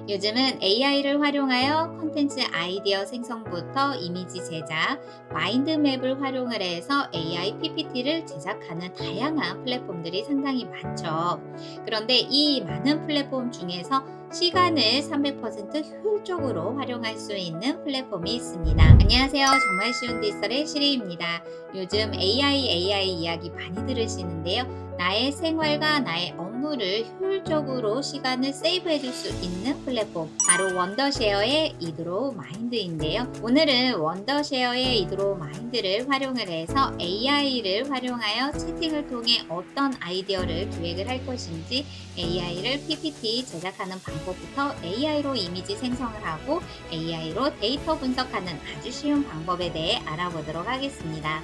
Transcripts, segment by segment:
요즘은 AI를 활용하여 콘텐츠 아이디어 생성부터 이미지 제작, 마인드맵을 활용을 해서 AI PPT를 제작하는 다양한 플랫폼들이 상당히 많죠. 그런데 이 많은 플랫폼 중에서 시간을 300% 효율적으로 활용할 수 있는 플랫폼이 있습니다. 안녕하세요. 정말 쉬운 디지털의 시리입니다. 요즘 AI 이야기 많이 들으시는데요. 나의 생활과 나의 업무를 효율적으로 시간을 세이브해 줄 수 있는 플랫폼, 바로 원더쉐어의 이드로우 마인드인데요. 오늘은 원더쉐어의 이드로우 마인드를 활용을 해서 AI를 활용하여 채팅을 통해 어떤 아이디어를 기획을 할 것인지, AI를 PPT 제작하는 방법부터 AI로 이미지 생성을 하고 AI로 데이터 분석하는 아주 쉬운 방법에 대해 알아보도록 하겠습니다.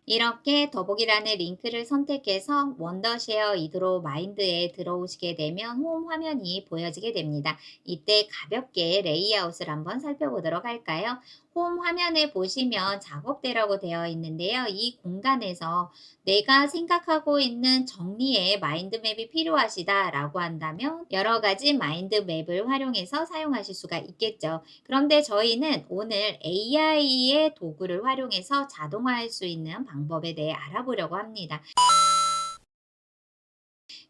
이렇게 더보기란의 링크를 선택해서 원더쉐어 이드로 마인드에 들어오시게 되면 홈 화면이 보여지게 됩니다. 이때 가볍게 레이아웃을 한번 살펴보도록 할까요? 홈 화면에 보시면 작업대라고 되어 있는데요. 이 공간에서 내가 생각하고 있는 정리의 마인드맵이 필요하시다라고 한다면 여러 가지 마인드맵을 활용해서 사용하실 수가 있겠죠. 그런데 저희는 오늘 AI의 도구를 활용해서 자동화할 수 있는 방법에 대해 알아보려고 합니다.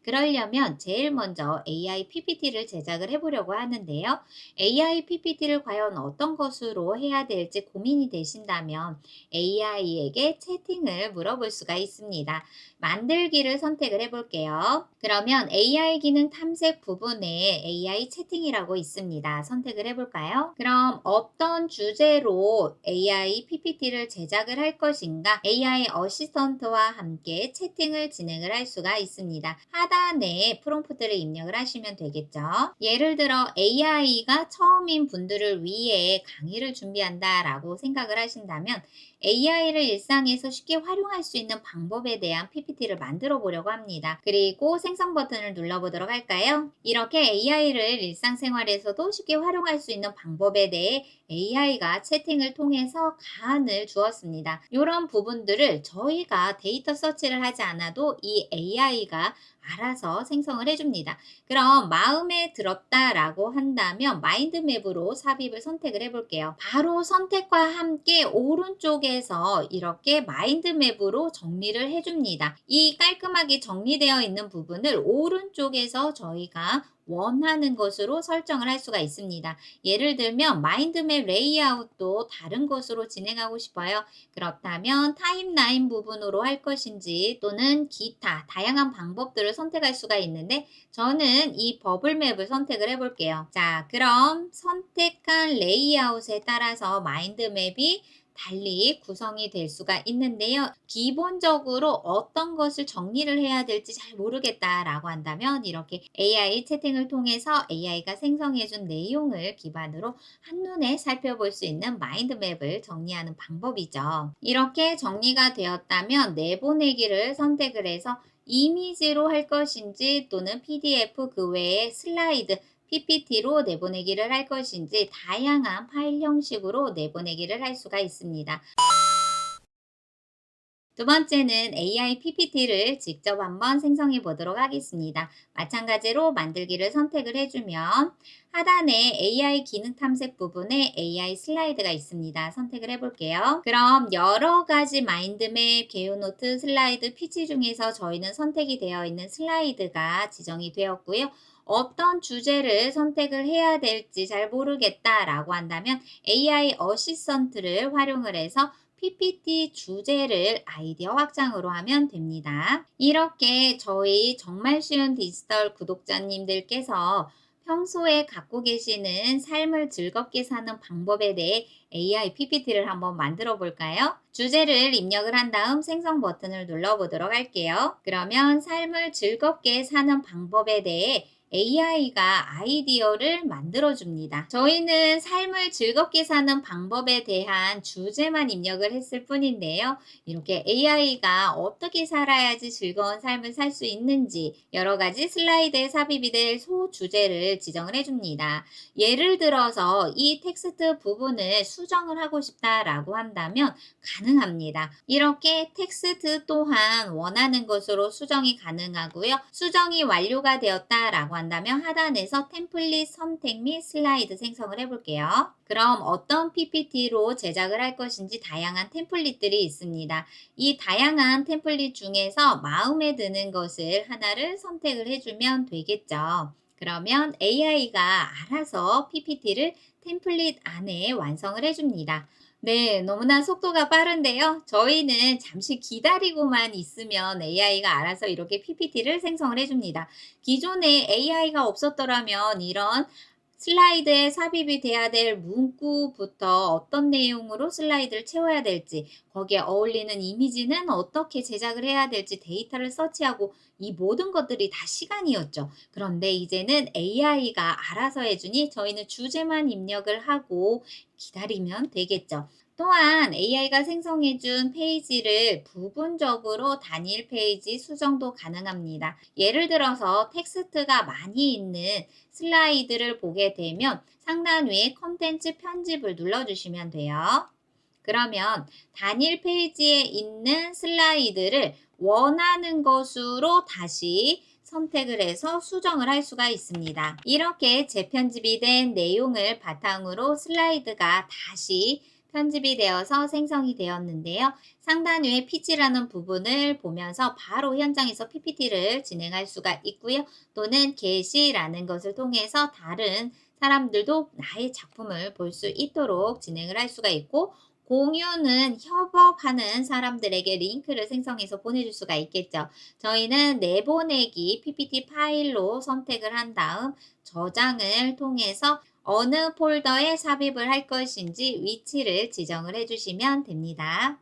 그러려면 제일 먼저 AI PPT를 제작을 해보려고 하는데요. AI PPT를 과연 어떤 것으로 해야 될지 고민이 되신다면 AI에게 채팅을 물어볼 수가 있습니다. 만들기를 선택을 해볼게요. 그러면 AI 기능 탐색 부분에 AI 채팅이라고 있습니다. 선택을 해볼까요? 그럼 어떤 주제로 AI PPT를 제작을 할 것인가? AI 어시스턴트와 함께 채팅을 진행을 할 수가 있습니다. 하단에 프롬프트를 입력을 하시면 되겠죠. 예를 들어 AI가 처음인 분들을 위해 강의를 준비한다 라고 생각을 하신다면 AI를 일상에서 쉽게 활용할 수 있는 방법에 대한 PPT를 만들어 보려고 합니다. 그리고 생성 버튼을 눌러보도록 할까요? 이렇게 AI를 일상생활에서도 쉽게 활용할 수 있는 방법에 대해 AI가 채팅을 통해서 가안을 주었습니다. 이런 부분들을 저희가 데이터 서치를 하지 않아도 이 AI가 알아서 생성을 해줍니다. 그럼 마음에 들었다라고 한다면 마인드맵으로 삽입을 선택을 해볼게요. 바로 선택과 함께 오른쪽에서 이렇게 마인드맵으로 정리를 해줍니다. 이 깔끔하게 정리되어 있는 부분을 오른쪽에서 저희가 원하는 것으로 설정을 할 수가 있습니다. 예를 들면 마인드맵 레이아웃도 다른 것으로 진행하고 싶어요. 그렇다면 타임라인 부분으로 할 것인지 또는 기타 다양한 방법들을 선택할 수가 있는데 저는 이 버블맵을 선택을 해볼게요. 자, 그럼 선택한 레이아웃에 따라서 마인드맵이 달리 구성이 될 수가 있는데요. 기본적으로 어떤 것을 정리를 해야 될지 잘 모르겠다라고 한다면 이렇게 AI 채팅을 통해서 AI가 생성해준 내용을 기반으로 한눈에 살펴볼 수 있는 마인드맵을 정리하는 방법이죠. 이렇게 정리가 되었다면 내보내기를 선택을 해서 이미지로 할 것인지 또는 PDF 그 외에 슬라이드 PPT로 내보내기를 할 것인지 다양한 파일 형식으로 내보내기를 할 수가 있습니다. 두 번째는 AI PPT를 직접 한번 생성해 보도록 하겠습니다. 마찬가지로 만들기를 선택을 해주면 하단에 AI 기능 탐색 부분에 AI 슬라이드가 있습니다. 선택을 해볼게요. 그럼 여러 가지 마인드맵, 개요노트, 슬라이드, 피치 중에서 저희는 선택이 되어 있는 슬라이드가 지정이 되었고요. 어떤 주제를 선택을 해야 될지 잘 모르겠다라고 한다면 AI 어시스턴트를 활용을 해서 PPT 주제를 아이디어 확장으로 하면 됩니다. 이렇게 저희 정말 쉬운 디지털 구독자님들께서 평소에 갖고 계시는 삶을 즐겁게 사는 방법에 대해 AI PPT를 한번 만들어 볼까요? 주제를 입력을 한 다음 생성 버튼을 눌러 보도록 할게요. 그러면 삶을 즐겁게 사는 방법에 대해 AI가 아이디어를 만들어 줍니다. 저희는 삶을 즐겁게 사는 방법에 대한 주제만 입력을 했을 뿐인데요. 이렇게 AI가 어떻게 살아야지 즐거운 삶을 살 수 있는지 여러 가지 슬라이드에 삽입이 될 소주제를 지정을 해줍니다. 예를 들어서 이 텍스트 부분을 수정을 하고 싶다라고 한다면 가능합니다. 이렇게 텍스트 또한 원하는 것으로 수정이 가능하고요. 수정이 완료가 되었다라고 한다면 하단에서 템플릿 선택 및 슬라이드 생성을 해볼게요. 그럼 어떤 PPT로 제작을 할 것인지 다양한 템플릿들이 있습니다. 이 다양한 템플릿 중에서 마음에 드는 것을 하나를 선택을 해주면 되겠죠. 그러면 AI가 알아서 PPT를 템플릿 안에 완성을 해줍니다. 네, 너무나 속도가 빠른데요. 저희는 잠시 기다리고만 있으면 AI가 알아서 이렇게 PPT를 생성을 해줍니다. 기존에 AI가 없었더라면 이런 슬라이드에 삽입이 돼야 될 문구부터 어떤 내용으로 슬라이드를 채워야 될지, 거기에 어울리는 이미지는 어떻게 제작을 해야 될지 데이터를 서치하고 이 모든 것들이 다 시간이었죠. 그런데 이제는 AI가 알아서 해주니 저희는 주제만 입력을 하고 기다리면 되겠죠. 또한 AI가 생성해준 페이지를 부분적으로 단일 페이지 수정도 가능합니다. 예를 들어서 텍스트가 많이 있는 슬라이드를 보게 되면 상단 위에 컨텐츠 편집을 눌러주시면 돼요. 그러면 단일 페이지에 있는 슬라이드를 원하는 것으로 다시 선택을 해서 수정을 할 수가 있습니다. 이렇게 재편집이 된 내용을 바탕으로 슬라이드가 다시 편집이 되어서 생성이 되었는데요. 상단 위에 PC라는 부분을 보면서 바로 현장에서 PPT를 진행할 수가 있고요. 또는 게시라는 것을 통해서 다른 사람들도 나의 작품을 볼 수 있도록 진행을 할 수가 있고, 공유는 협업하는 사람들에게 링크를 생성해서 보내줄 수가 있겠죠. 저희는 내보내기 PPT 파일로 선택을 한 다음 저장을 통해서 어느 폴더에 삽입을 할 것인지 위치를 지정을 해주시면 됩니다.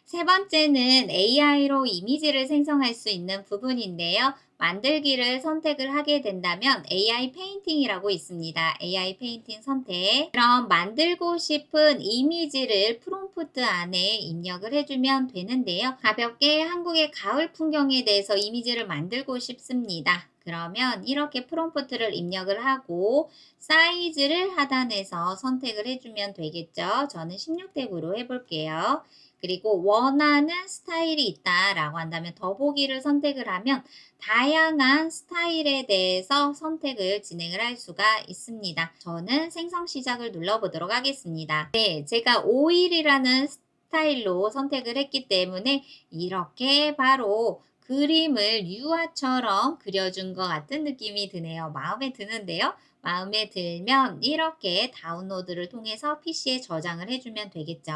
세 번째는 AI로 이미지를 생성할 수 있는 부분인데요. 만들기를 선택을 하게 된다면 AI 페인팅이라고 있습니다. AI 페인팅 선택. 그럼 만들고 싶은 이미지를 프롬프트 안에 입력을 해주면 되는데요. 가볍게 한국의 가을 풍경에 대해서 이미지를 만들고 싶습니다. 그러면 이렇게 프롬프트를 입력을 하고 사이즈를 하단에서 선택을 해주면 되겠죠. 저는 16대 9로 해볼게요. 그리고 원하는 스타일이 있다라고 한다면 더보기를 선택을 하면 다양한 스타일에 대해서 선택을 진행을 할 수가 있습니다. 저는 생성 시작을 눌러보도록 하겠습니다. 네, 제가 5일이라는 스타일로 선택을 했기 때문에 이렇게 바로 그림을 유화처럼 그려준 것 같은 느낌이 드네요. 마음에 드는데요. 마음에 들면 이렇게 다운로드를 통해서 PC에 저장을 해주면 되겠죠.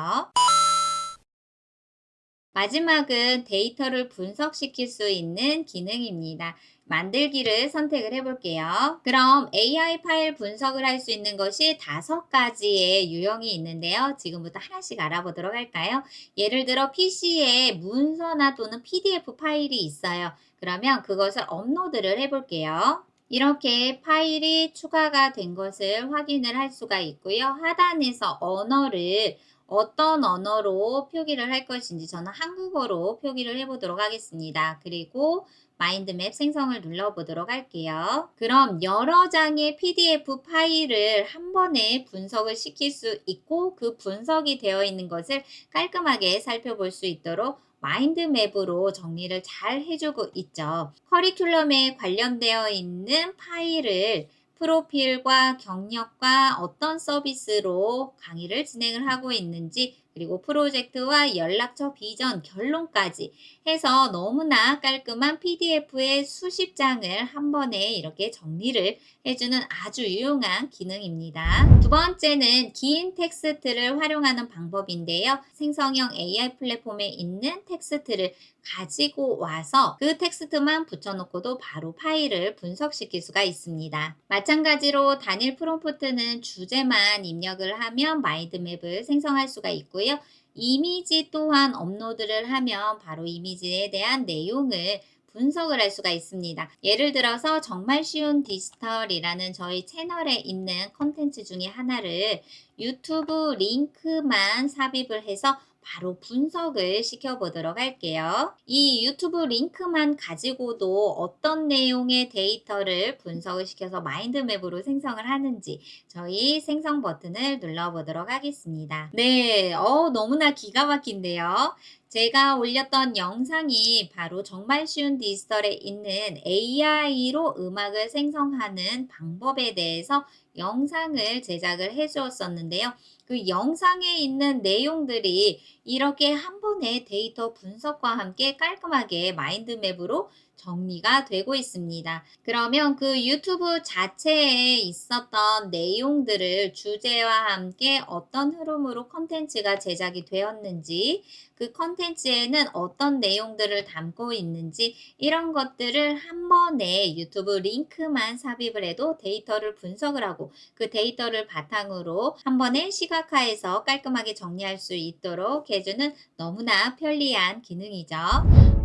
마지막은 데이터를 분석시킬 수 있는 기능입니다. 만들기를 선택을 해볼게요. 그럼 AI 파일 분석을 할 수 있는 것이 5가지의 유형이 있는데요. 지금부터 하나씩 알아보도록 할까요? 예를 들어 PC에 문서나 또는 PDF 파일이 있어요. 그러면 그것을 업로드를 해볼게요. 이렇게 파일이 추가가 된 것을 확인을 할 수가 있고요. 하단에서 언어를 어떤 언어로 표기를 할 것인지 저는 한국어로 표기를 해보도록 하겠습니다. 그리고 마인드맵 생성을 눌러보도록 할게요. 그럼 여러 장의 PDF 파일을 한 번에 분석을 시킬 수 있고 그 분석이 되어 있는 것을 깔끔하게 살펴볼 수 있도록 마인드맵으로 정리를 잘 해주고 있죠. 커리큘럼에 관련되어 있는 파일을 프로필과 경력과 어떤 서비스로 강의를 진행을 하고 있는지, 그리고 프로젝트와 연락처 비전, 결론까지 해서 너무나 깔끔한 PDF의 수십 장을 한 번에 이렇게 정리를 해주는 아주 유용한 기능입니다. 두 번째는 긴 텍스트를 활용하는 방법인데요. 생성형 AI 플랫폼에 있는 텍스트를 가지고 와서 그 텍스트만 붙여놓고도 바로 파일을 분석시킬 수가 있습니다. 마찬가지로 단일 프롬프트는 주제만 입력을 하면 마인드맵을 생성할 수가 있고요. 이미지 또한 업로드를 하면 바로 이미지에 대한 내용을 분석을 할 수가 있습니다. 예를 들어서 정말 쉬운 디지털이라는 저희 채널에 있는 컨텐츠 중에 하나를 유튜브 링크만 삽입을 해서 바로 분석을 시켜보도록 할게요. 이 유튜브 링크만 가지고도 어떤 내용의 데이터를 분석을 시켜서 마인드맵으로 생성을 하는지 저희 생성 버튼을 눌러보도록 하겠습니다. 네, 너무나 기가 막힌데요. 제가 올렸던 영상이 바로 정말 쉬운 디지털에 있는 AI로 음악을 생성하는 방법에 대해서 영상을 제작을 해 주었었는데요. 그 영상에 있는 내용들이 이렇게 한 번에 데이터 분석과 함께 깔끔하게 마인드맵으로 정리가 되고 있습니다. 그러면 그 유튜브 자체에 있었던 내용들을 주제와 함께 어떤 흐름으로 콘텐츠가 제작이 되었는지, 그 콘텐츠에는 어떤 내용들을 담고 있는지 이런 것들을 한 번에 유튜브 링크만 삽입을 해도 데이터를 분석을 하고 그 데이터를 바탕으로 한 번에 시각화해서 깔끔하게 정리할 수 있도록 해주는 너무나 편리한 기능이죠.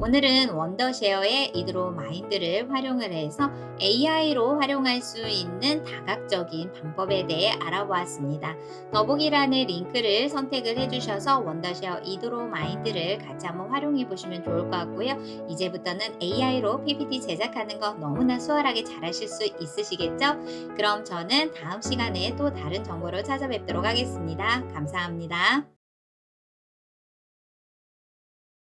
오늘은 원더쉐어의 이드로 마인드를 활용을 해서 AI로 활용할 수 있는 다각적인 방법에 대해 알아보았습니다. 더보기란의 링크를 선택을 해주셔서 원더쉐어 이드로 마인드를 같이 한번 활용해 보시면 좋을 것 같고요. 이제부터는 AI로 PPT 제작하는 거 너무나 수월하게 잘하실 수 있으시겠죠? 그럼 저는 다음 시간에 또 다른 정보로 찾아뵙도록 하겠습니다. 감사합니다.